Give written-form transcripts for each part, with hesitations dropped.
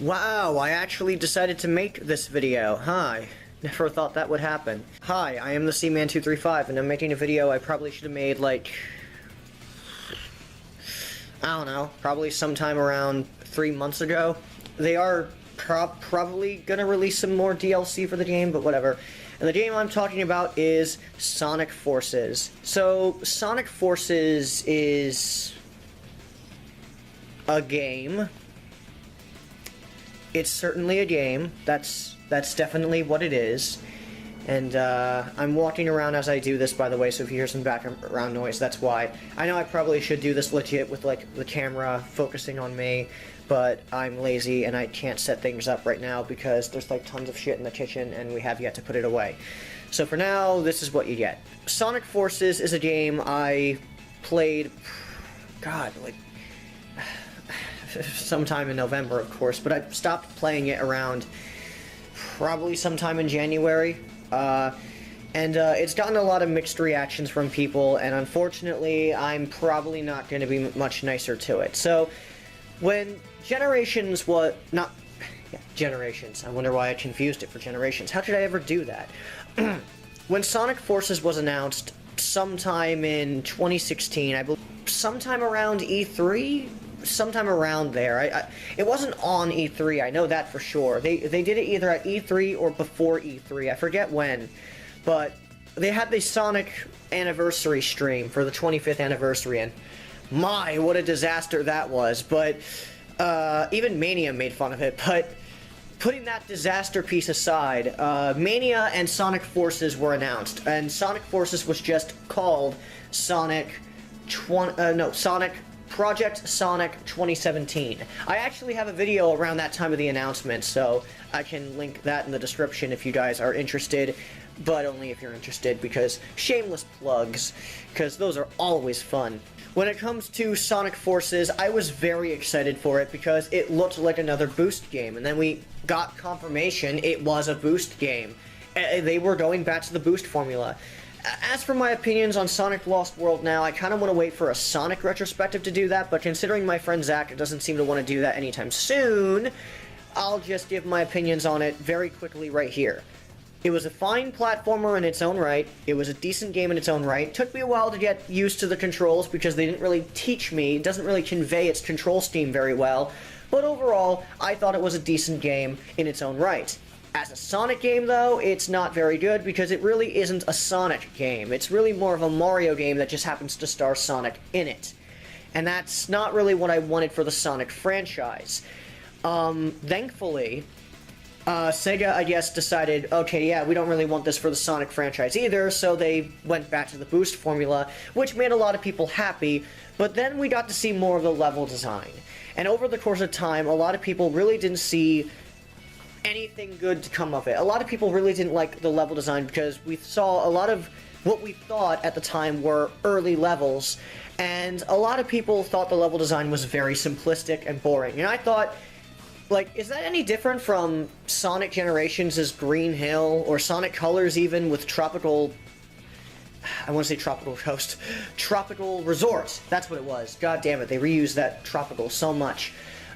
Wow, I actually decided to make this video. Hi. Never thought that would happen. Hi, I am the Seaman235, and I'm making a video I probably should have made, like, I don't know, probably sometime around 3 months ago. They are probably gonna release some more DLC for the game, but whatever. And the game I'm talking about is Sonic Forces. So, Sonic Forces is a game. It's certainly a game. That's definitely what it is. And I'm walking around as I do this, by the way, so if you hear some background noise, that's why. I know I probably should do this legit with, like, the camera focusing on me, but I'm lazy and I can't set things up right now because there's, like, tons of shit in the kitchen and we have yet to put it away. So for now, this is what you get. Sonic Forces is a game I played, God, like, sometime in November, of course, but I stopped playing it around probably sometime in January. It's gotten a lot of mixed reactions from people, and unfortunately, I'm probably not going to be much nicer to it. So, when Generations was... Generations. I wonder why I confused it for Generations. How could I ever do that? When Sonic Forces was announced sometime in 2016, I believe, sometime around E3? Sometime around there. It wasn't on E3, I know that for sure. They did it either at E3 or before E3, I forget when. But they had the Sonic anniversary stream for the 25th anniversary, and my, what a disaster that was. But even Mania made fun of it, but putting that disaster piece aside, Mania and Sonic Forces were announced, and Sonic Forces was just called Project Sonic 2017. I actually have a video around that time of the announcement, so I can link that in the description if you guys are interested, but only if you're interested, because shameless plugs, because those are always fun. When it comes to Sonic Forces, I was very excited for it because it looked like another Boost game, and then we got confirmation it was a Boost game. They were going back to the Boost formula. As for my opinions on Sonic Lost World now, I kind of want to wait for a Sonic retrospective to do that, but considering my friend Zach doesn't seem to want to do that anytime soon, I'll just give my opinions on it very quickly right here. It was a fine platformer in its own right, it was a decent game in its own right. It took me a while to get used to the controls because they didn't really teach me, it doesn't really convey its control scheme very well, but overall, I thought it was a decent game in its own right. As a Sonic game, though, it's not very good because it really isn't a Sonic game. It's really more of a Mario game that just happens to star Sonic in it. And that's not really what I wanted for the Sonic franchise. Thankfully, Sega, I guess, decided, okay, yeah, we don't really want this for the Sonic franchise either, so they went back to the Boost formula, which made a lot of people happy, but then we got to see more of the level design. And over the course of time, a lot of people really didn't see anything good to come of it. A lot of people really didn't like the level design because we saw a lot of what we thought at the time were early levels, and a lot of people thought the level design was very simplistic and boring. And I thought, like, is that any different from Sonic Generations' Green Hill, or Sonic Colors even with Tropical... I want to say Tropical Coast. Tropical Resort. That's what it was. God damn it, they reused that Tropical so much.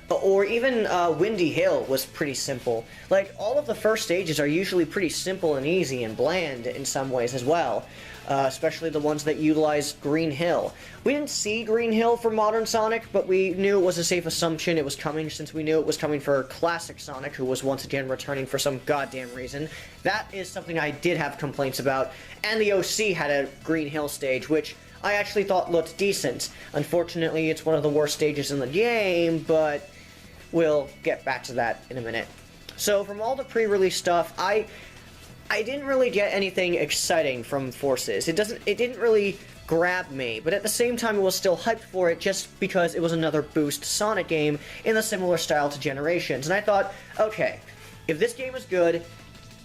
Or even Windy Hill was pretty simple. Like, all of the first stages are usually pretty simple and easy and bland in some ways as well. Especially the ones that utilize Green Hill. We didn't see Green Hill for Modern Sonic, but we knew it was a safe assumption it was coming since we knew it was coming for Classic Sonic, who was once again returning for some goddamn reason. That is something I did have complaints about. And the OC had a Green Hill stage, which I actually thought looked decent. Unfortunately, it's one of the worst stages in the game, but we'll get back to that in a minute. So, from all the pre-release stuff, I didn't really get anything exciting from Forces. It didn't really grab me, but at the same time I was still hyped for it just because it was another Boost Sonic game in a similar style to Generations. And I thought, okay, if this game is good,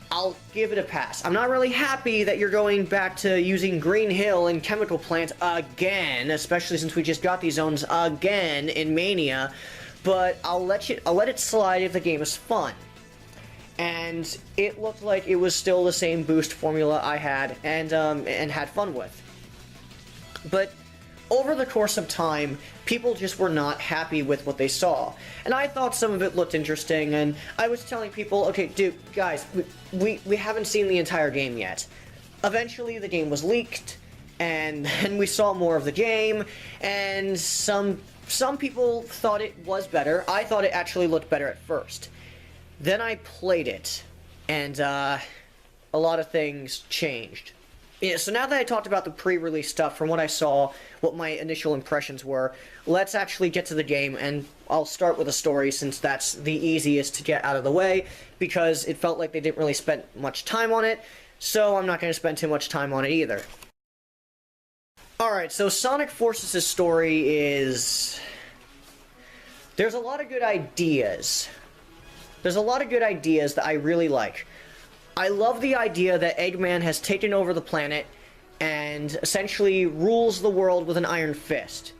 I'll give it a pass. I'm not really happy that you're going back to using Green Hill and Chemical Plant again, especially since we just got these zones again in Mania, but I'll let it slide if the game is fun. And it looked like it was still the same Boost formula I had and had fun with. But over the course of time, people just were not happy with what they saw. And I thought some of it looked interesting, and I was telling people, okay, dude, guys, we haven't seen the entire game yet. Eventually, the game was leaked, and then we saw more of the game, and some people thought it was better. I thought it actually looked better at first. Then I played it, and a lot of things changed. Yeah, so now that I talked about the pre-release stuff, from what I saw, what my initial impressions were, let's actually get to the game, and I'll start with a story since that's the easiest to get out of the way, because it felt like they didn't really spend much time on it, so I'm not going to spend too much time on it either. Alright, so Sonic Forces' story is... There's a lot of good ideas. There's a lot of good ideas that I really like. I love the idea that Eggman has taken over the planet and essentially rules the world with an iron fist.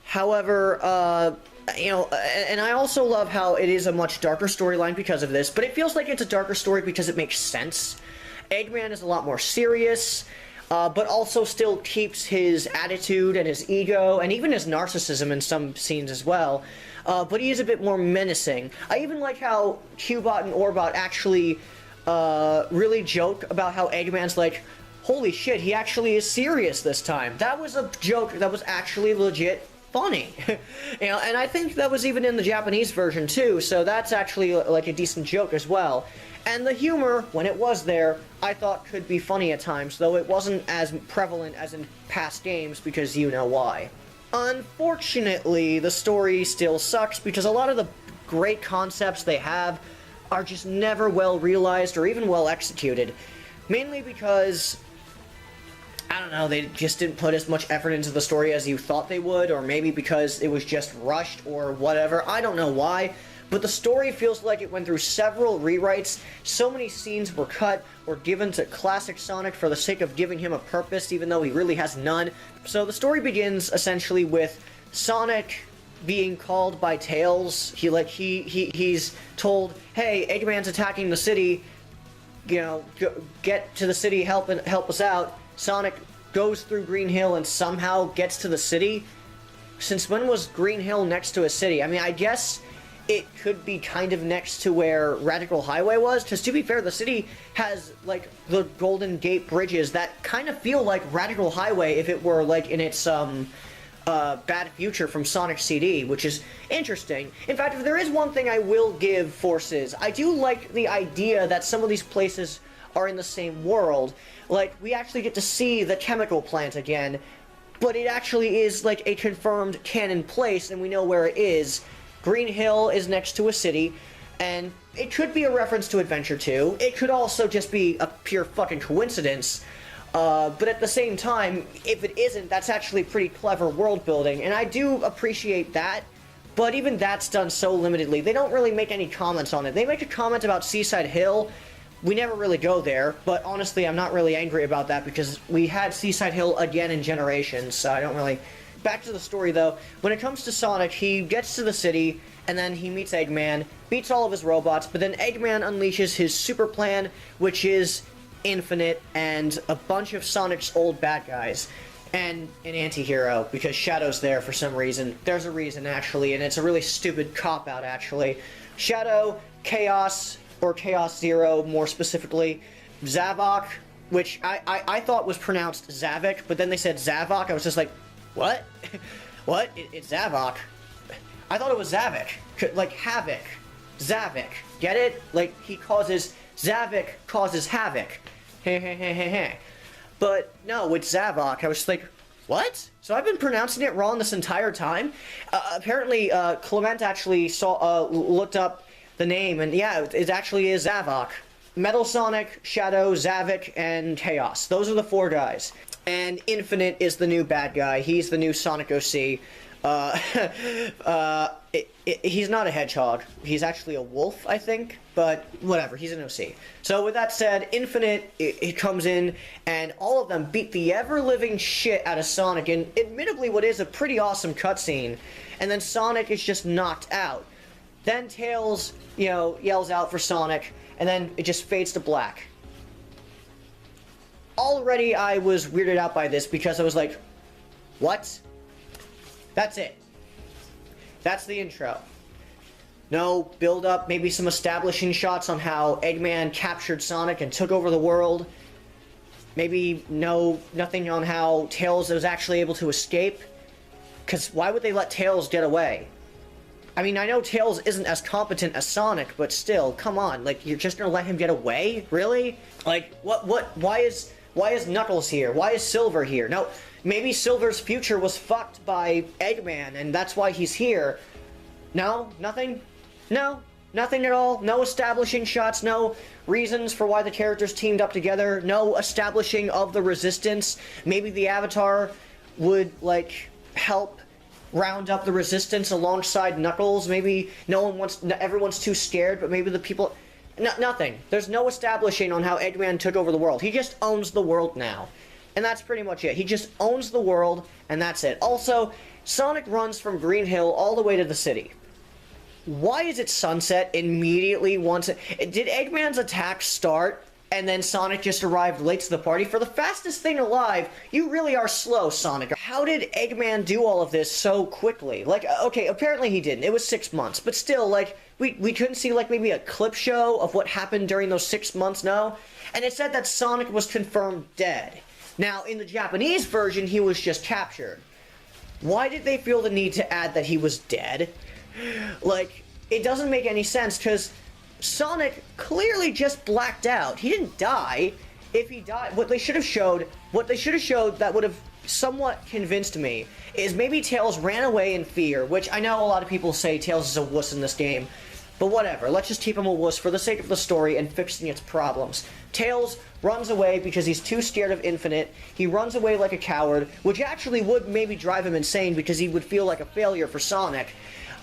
However, and I also love how it is a much darker storyline because of this, but it feels like it's a darker story because it makes sense. Eggman is a lot more serious, but also still keeps his attitude and his ego, and even his narcissism in some scenes as well. But he is a bit more menacing. I even like how Cubot and Orbot actually really joke about how Eggman's like, holy shit, he actually is serious this time. That was a joke that was actually legit funny. And I think that was even in the Japanese version too, so that's actually like a decent joke as well. And the humor, when it was there, I thought could be funny at times, though it wasn't as prevalent as in past games, because you know why. Unfortunately, the story still sucks, because a lot of the great concepts they have are just never well realized or even well executed. Mainly because, I don't know, they just didn't put as much effort into the story as you thought they would, or maybe because it was just rushed or whatever. I don't know why, but the story feels like it went through several rewrites. So many scenes were cut or given to classic Sonic for the sake of giving him a purpose, even though he really has none. So the story begins essentially with Sonic being called by Tails. He's told, hey, Eggman's attacking the city, you know, get to the city, help us out. Sonic goes through Green Hill and somehow gets to the city. Since when was Green Hill next to a city? I mean, I guess it could be kind of next to where Radical Highway was, because to be fair, the city has, like, the Golden Gate bridges that kind of feel like Radical Highway if it were, like, in its, Bad Future from Sonic CD, which is interesting. In fact, if there is one thing I will give Forces, I do like the idea that some of these places are in the same world. Like, we actually get to see the chemical plant again, but it actually is, like, a confirmed canon place, and we know where it is. Green Hill is next to a city, and it could be a reference to Adventure 2. It could also just be a pure fucking coincidence. But at the same time, if it isn't, that's actually pretty clever world building, and I do appreciate that, but even that's done so limitedly. They don't really make any comments on it. They make a comment about Seaside Hill. We never really go there, but honestly, I'm not really angry about that because we had Seaside Hill again in Generations, so I don't really... Back to the story, though. When it comes to Sonic, he gets to the city, and then he meets Eggman, beats all of his robots, but then Eggman unleashes his super plan, which is Infinite and a bunch of Sonic's old bad guys. And an anti-hero, because Shadow's there for some reason. There's a reason, actually, and it's a really stupid cop-out, actually. Shadow, Chaos, or Chaos Zero, more specifically, Zavok, which I thought was pronounced Zavik, but then they said Zavok. I was just like, what? What? It's Zavok. I thought it was Zavik. Like, Havoc. Zavik. Get it? Like, he causes... Zavik causes havoc. Heh. But, no, it's Zavok. I was just like, what? So I've been pronouncing it wrong this entire time? Apparently, Clement actually looked up the name, and yeah, it actually is Zavok. Metal Sonic, Shadow, Zavik, and Chaos. Those are the four guys. And Infinite is the new bad guy. He's the new Sonic OC. He's not a hedgehog. He's actually a wolf, I think. But whatever, he's an OC. So with that said, Infinite, he comes in, and all of them beat the ever-living shit out of Sonic in, admittedly, what is a pretty awesome cutscene. And then Sonic is just knocked out. Then Tails, you know, yells out for Sonic, and then it just fades to black. Already I was weirded out by this because I was like, What? That's it. That's the intro. No build up, maybe some establishing shots on how Eggman captured Sonic and took over the world. Maybe nothing on how Tails was actually able to escape. Because why would they let Tails get away? I mean, I know Tails isn't as competent as Sonic, but still, come on, like, you're just gonna let him get away? Really? Like, why is Knuckles here? Why is Silver here? No, maybe Silver's future was fucked by Eggman, and that's why he's here. No? Nothing? No? Nothing at all? No establishing shots? No reasons for why the characters teamed up together? No establishing of the Resistance? Maybe the Avatar would, like, help round up the Resistance alongside Knuckles? Maybe everyone's too scared, but maybe the people... nothing. There's no establishing on how Eggman took over the world. He just owns the world now. And that's pretty much it. He just owns the world, and that's it. Also, Sonic runs from Green Hill all the way to the city. Why is it sunset immediately once... Did Eggman's attack start, and then Sonic just arrived late to the party? For the fastest thing alive, you really are slow, Sonic. How did Eggman do all of this so quickly? Like, okay, apparently he didn't. It was 6 months. But still, like, we couldn't see, like, maybe a clip show of what happened during those 6 months, no? And it said that Sonic was confirmed dead. Now, in the Japanese version, he was just captured. Why did they feel the need to add that he was dead? Like, it doesn't make any sense, because Sonic clearly just blacked out. He didn't die. If he died, what they should have showed that would have somewhat convinced me is maybe Tails ran away in fear, which I know a lot of people say Tails is a wuss in this game, but whatever. Let's just keep him a wuss for the sake of the story and fixing its problems. Tails runs away because he's too scared of Infinite. He runs away like a coward, which actually would maybe drive him insane because he would feel like a failure for Sonic.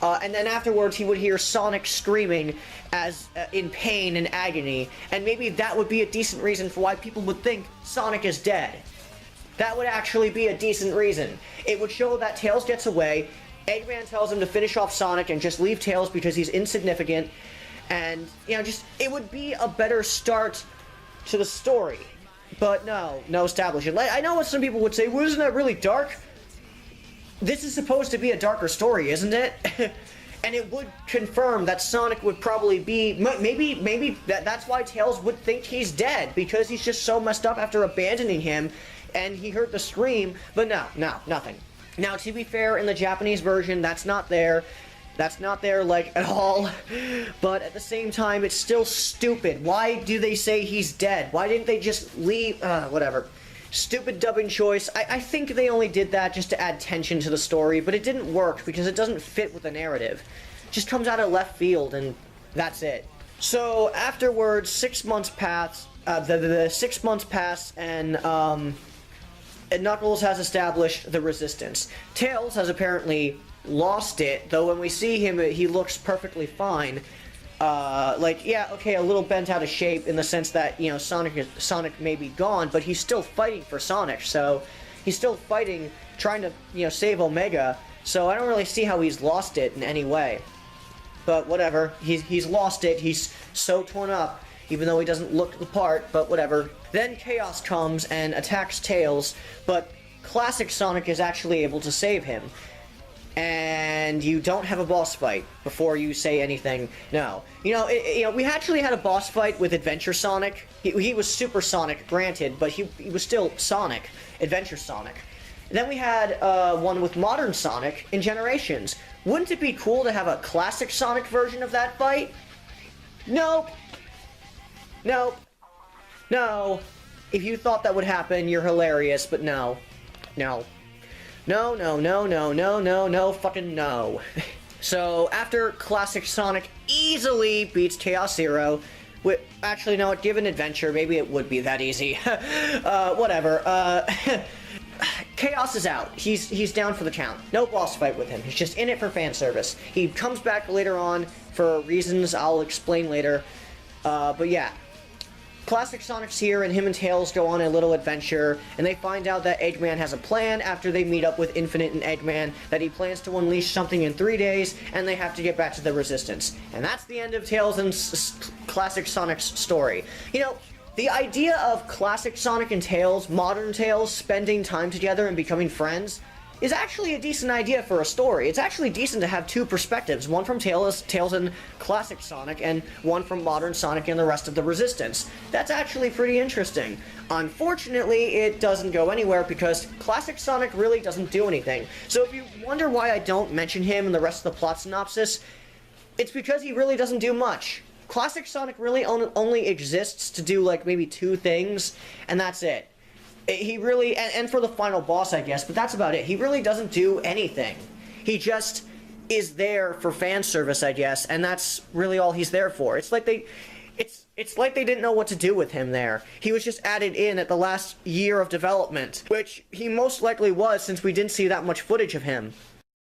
And then afterwards, he would hear Sonic screaming as in pain and agony, and maybe that would be a decent reason for why people would think Sonic is dead. That would actually be a decent reason. It would show that Tails gets away, Eggman tells him to finish off Sonic and just leave Tails because he's insignificant, and, you know, just, it would be a better start to the story. But no establishment. I know what some people would say, well, isn't that really dark? This is supposed to be a darker story, isn't it? And it would confirm that Sonic would probably be... Maybe that's why Tails would think he's dead, because he's just so messed up after abandoning him, and he heard the scream, but no, nothing. Now, to be fair, in the Japanese version, that's not there. That's not there, like, at all. But at the same time, it's still stupid. Why do they say he's dead? Why didn't they just leave... whatever. Stupid dubbing choice. I think they only did that just to add tension to the story, but it didn't work because it doesn't fit with the narrative. It just comes out of left field, and that's it. So afterwards, 6 months pass. The 6 months pass, and Knuckles has established the Resistance. Tails has apparently lost it, though when we see him, he looks perfectly fine. Like, yeah, okay, a little bent out of shape in the sense that, you know, Sonic may be gone, but he's still fighting for Sonic, so he's still fighting, trying to, you know, save Omega, so I don't really see how he's lost it in any way. But whatever, he's lost it, he's so torn up, even though he doesn't look the part, but whatever. Then Chaos comes and attacks Tails, but classic Sonic is actually able to save him. And you don't have a boss fight before you say anything. No. You know, we actually had a boss fight with Adventure Sonic. He was Super Sonic, granted, but he was still Sonic. Adventure Sonic. And then we had one with Modern Sonic in Generations. Wouldn't it be cool to have a classic Sonic version of that fight? Nope. Nope. No. If you thought that would happen, you're hilarious, but no. No. No, fucking no. So, after Classic Sonic easily beats Chaos Zero, actually, no, given Adventure, maybe it would be that easy. Whatever. Chaos is out. He's down for the count. No boss fight with him. He's just in it for fan service. He comes back later on for reasons I'll explain later. But yeah. Classic Sonic's here, and him and Tails go on a little adventure, and they find out that Eggman has a plan after they meet up with Infinite and Eggman, that he plans to unleash something in 3 days, and they have to get back to the Resistance. And that's the end of Tails and Classic Sonic's story. You know, the idea of Classic Sonic and Tails, modern Tails, spending time together and becoming friends, is actually a decent idea for a story. It's actually decent to have two perspectives, one from Tails and classic Sonic, and one from modern Sonic and the rest of the Resistance. That's actually pretty interesting. Unfortunately, it doesn't go anywhere because classic Sonic really doesn't do anything. So if you wonder why I don't mention him in the rest of the plot synopsis, it's because he really doesn't do much. Classic Sonic really only exists to do, like, maybe two things, and that's it. He really, and for the final boss, I guess, but that's about it. He really doesn't do anything. He just is there for fan service, I guess, and that's really all he's there for. It's like they didn't know what to do with him there. He was just added in at the last year of development, which he most likely was since we didn't see that much footage of him.